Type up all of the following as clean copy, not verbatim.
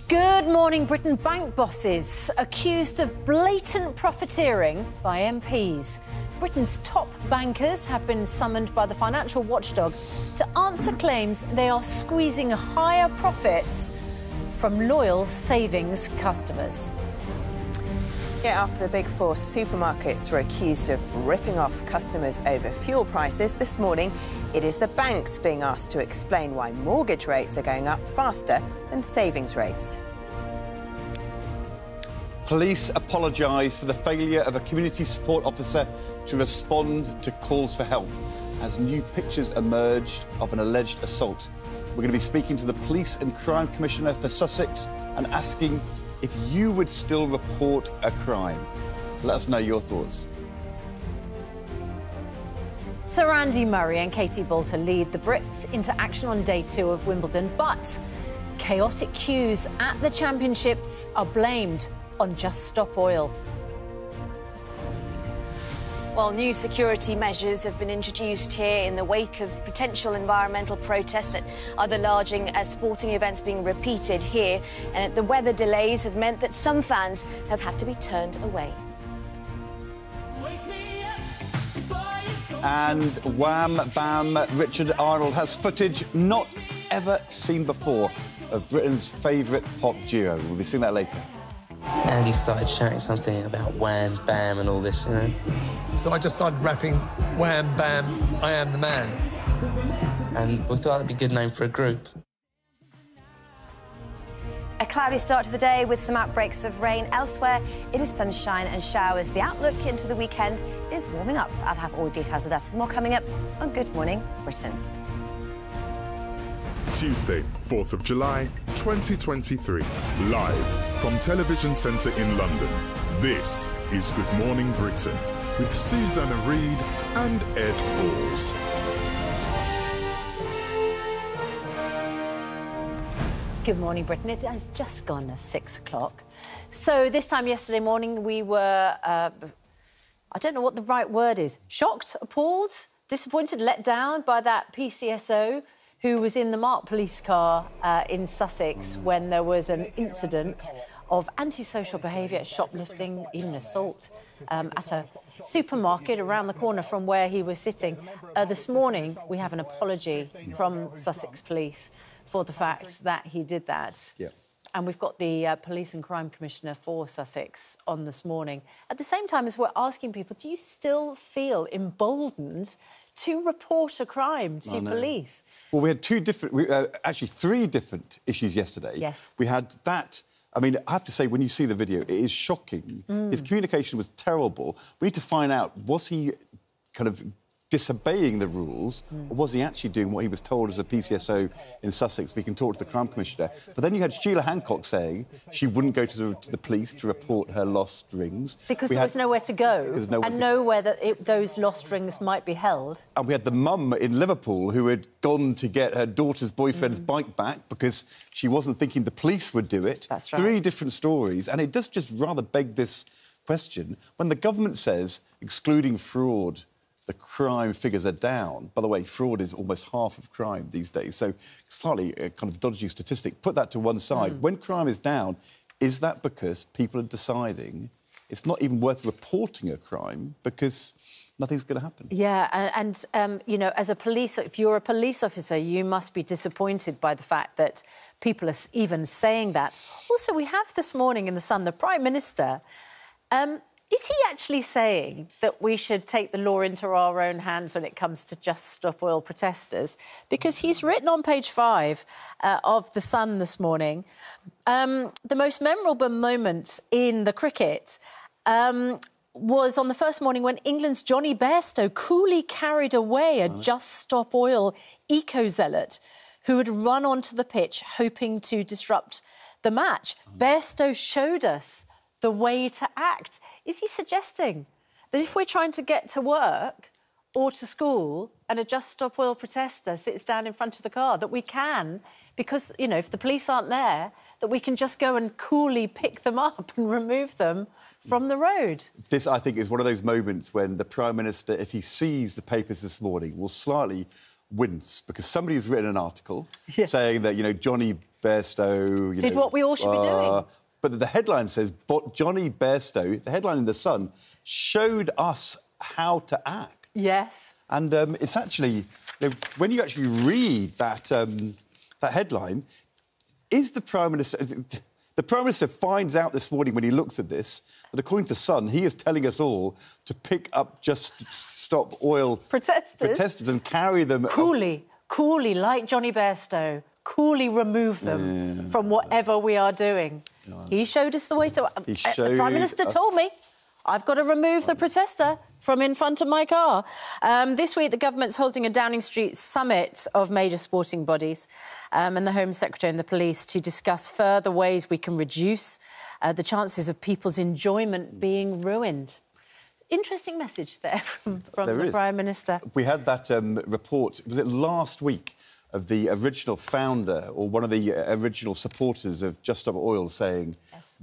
Good morning, Britain. Bank bosses accused of blatant profiteering by MPs. Britain's top bankers have been summoned by the financial watchdog to answer claims they are squeezing higher profits from loyal savings customers. Yeah, after the big four supermarkets were accused of ripping off customers over fuel prices, this morning it is the banks being asked to explain why mortgage rates are going up faster than savings rates. Police apologise for the failure of a community support officer to respond to calls for help as new pictures emerged of an alleged assault. We're going to be speaking to the Police and Crime Commissioner for Sussex and asking if you would still report a crime. Let us know your thoughts. Sir Andy Murray and Katie Boulter lead the Brits into action on day 2 of Wimbledon, but chaotic queues at the championships are blamed on Just Stop Oil. Well, new security measures have been introduced here in the wake of potential environmental protests at other large sporting events being repeated here. And the weather delays have meant that some fans have had to be turned away. And wham, bam, Richard Arnold has footage not ever seen before of Britain's favourite pop duo. We'll be seeing that later. And he started shouting something about wham, bam and all this, you know. So I just started rapping, wham, bam, I am the man. And we thought that'd be a good name for a group. A cloudy start to the day with some outbreaks of rain. Elsewhere, it is sunshine and showers. The outlook into the weekend is warming up. I'll have all the details of that. More coming up on Good Morning Britain. Tuesday, 4th of July, 2023. Live from Television Centre in London. This is Good Morning Britain with Susanna, Reid and Ed Balls. Good morning, Britain. It has just gone 6 o'clock. So this time yesterday morning we were, I don't know what the right word is, shocked, appalled, disappointed, let down by that PCSO who was in the marked police car in Sussex when there was an incident of antisocial behaviour, shoplifting, even assault at a supermarket around the corner from where he was sitting. This morning, we have an apology from Sussex Police for the fact that he did that. Yeah. And we've got the Police and Crime Commissioner for Sussex on this morning. At the same time as we're asking people, do you still feel emboldened to report a crime to police? Well, we had actually three different issues yesterday. Yes. We had that. I mean, I have to say, when you see the video, it is shocking. His communication was terrible. We need to find out, was he kind of disobeying the rules, or was he actually doing what he was told as a PCSO in Sussex? We can talk to the Crime Commissioner. But then you had Sheila Hancock saying she wouldn't go to the police to report her lost rings. Because there was nowhere to go, and nowhere that those lost rings might be held. And we had the mum in Liverpool who had gone to get her daughter's boyfriend's bike back because she wasn't thinking the police would do it. That's right. 3 different stories, and it does just rather beg this question. When the government says, excluding fraud, the crime figures are down. By the way, fraud is almost half of crime these days, so slightly kind of dodgy statistic. Put that to one side. When crime is down, is that because people are deciding it's not even worth reporting a crime because nothing's going to happen? Yeah, and you know, as a police, if you're a police officer, you must be disappointed by the fact that people are even saying that. Also, we have this morning in The Sun, the Prime Minister... is he actually saying that we should take the law into our own hands when it comes to Just Stop Oil protesters? Because he's written on page 5 of The Sun this morning, the most memorable moment in the cricket was on the first morning when England's Johnny Bairstow coolly carried away a Just Stop Oil eco-zealot who had run onto the pitch hoping to disrupt the match. Bairstow showed us the way to act. Is he suggesting that if we're trying to get to work or to school and a Just Stop Oil protester sits down in front of the car, that we can, because, you know, if the police aren't there, that we can just go and coolly pick them up and remove them from the road? This, I think, is one of those moments when the Prime Minister, if he sees the papers this morning, will slightly wince because somebody's written an article saying that, you know, Johnny Bairstow... Did what we all should be doing. But the headline says, Johnny Bairstow, the headline in The Sun, showed us how to act. Yes. And it's actually... You know, when you actually read that, that headline, is the Prime Minister... The Prime Minister finds out this morning when he looks at this that, according to Sun, he is telling us all to pick up Just Stop Oil protesters and carry them... Coolly, like Johnny Bairstow, coolly remove them from whatever we are doing. He showed us the way to... the Prime Minister told me, I've got to remove the protester from in front of my car. This week, the government's holding a Downing Street summit of major sporting bodies and the Home Secretary and the police to discuss further ways we can reduce the chances of people's enjoyment being ruined. Interesting message there from the Prime Minister. We had that report, was it last week, of the original founder or one of the original supporters of Just Stop Oil saying,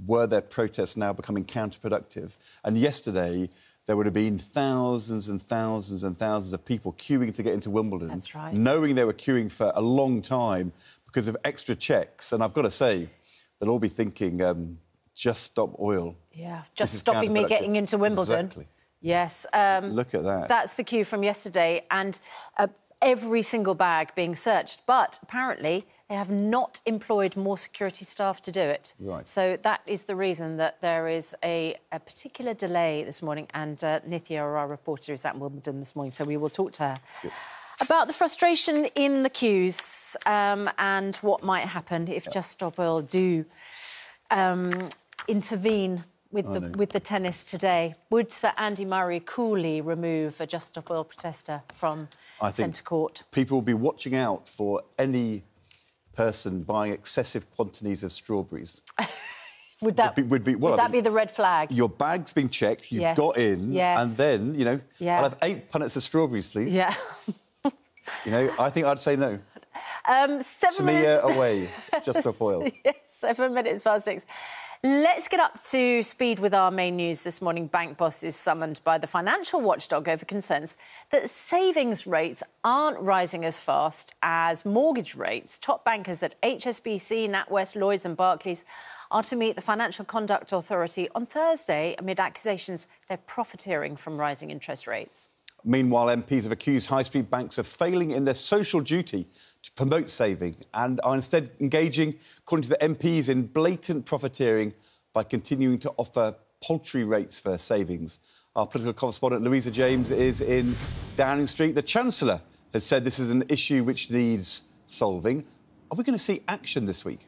were their protests now becoming counterproductive? And yesterday, there would have been thousands and thousands and thousands of people queuing to get into Wimbledon. That's right. Knowing they were queuing for a long time because of extra checks. And I've got to say, they'll all be thinking, Just Stop Oil. Yeah, just stopping me getting into Wimbledon. Exactly. Yes. Look at that. That's the queue from yesterday. And every single bag being searched. But apparently, they have not employed more security staff to do it. Right. So that is the reason that there is a particular delay this morning. And Nithya, our reporter, is at Wimbledon this morning, so we will talk to her about the frustration in the queues and what might happen if Just Stop Oil do intervene with the tennis today. Would Sir Andy Murray coolly remove a Just Stop Oil protester from centre court? People will be watching out for any person buying excessive quantities of strawberries. Would that be the red flag? Your bag's been checked, you've got in, and then, you know, I'll have 8 punnets of strawberries, please. Yeah. You know, I think I'd say no. 7 minutes... away, Just Stop Oil. Yes, 7 minutes past 6. Let's get up to speed with our main news this morning. Bank bosses summoned by the financial watchdog over concerns that savings rates aren't rising as fast as mortgage rates. Top bankers at HSBC, NatWest, Lloyds and Barclays are to meet the Financial Conduct Authority on Thursday amid accusations they're profiteering from rising interest rates. Meanwhile, MPs have accused high street banks of failing in their social duty to promote saving and are instead engaging, according to the MPs, in blatant profiteering by continuing to offer paltry rates for savings. Our political correspondent Louisa James is in Downing Street. The Chancellor has said this is an issue which needs solving. Are we going to see action this week?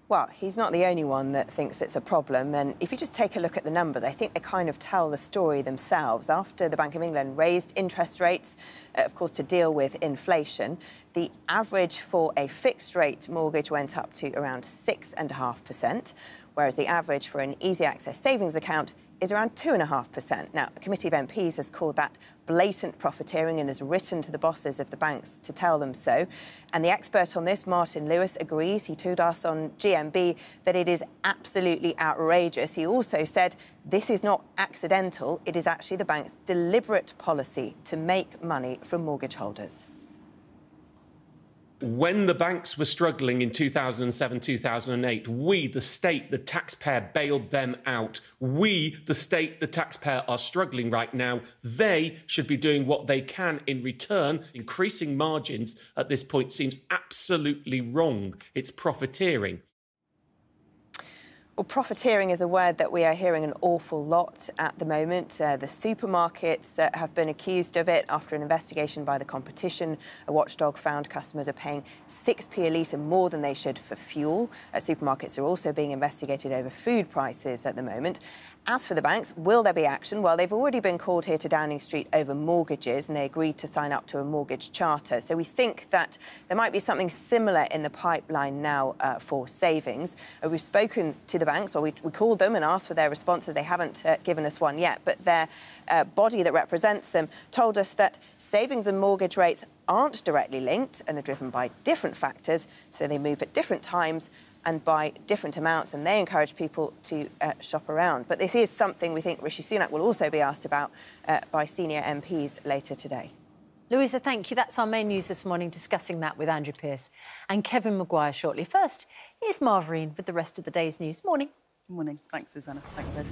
Well, he's not the only one that thinks it's a problem. And if you just take a look at the numbers, I think they kind of tell the story themselves. After the Bank of England raised interest rates, of course, to deal with inflation, the average for a fixed-rate mortgage went up to around 6.5%, whereas the average for an easy access savings account is around 2.5%. Now, a committee of MPs has called that blatant profiteering and has written to the bosses of the banks to tell them so. And the expert on this, Martin Lewis, agrees. He told us on GMB that it is absolutely outrageous. He also said this is not accidental. It is actually the bank's deliberate policy to make money from mortgage holders. When the banks were struggling in 2007, 2008, we, the state, the taxpayer, bailed them out. We, the state, the taxpayer, are struggling right now. They should be doing what they can in return. Increasing margins at this point seems absolutely wrong. It's profiteering. Well, profiteering is a word that we are hearing an awful lot at the moment. The supermarkets have been accused of it after an investigation by the competition. A watchdog found customers are paying 6p a litre more than they should for fuel. Supermarkets are also being investigated over food prices at the moment. As for the banks, will there be action? Well, they've already been called here to Downing Street over mortgages and they agreed to sign up to a mortgage charter. So we think that there might be something similar in the pipeline now for savings. We've spoken to the banks, or we called them and asked for their responses. They haven't given us one yet, but their body that represents them told us that savings and mortgage rates aren't directly linked and are driven by different factors, so they move at different times and by different amounts, and they encourage people to shop around. But this is something we think Rishi Sunak will also be asked about by senior MPs later today. Louisa, thank you. That's our main news this morning, discussing that with Andrew Pearce and Kevin Maguire shortly. First, here's Marverine with the rest of the day's news. Morning. Morning. Thanks, Susanna. Thanks, Ed.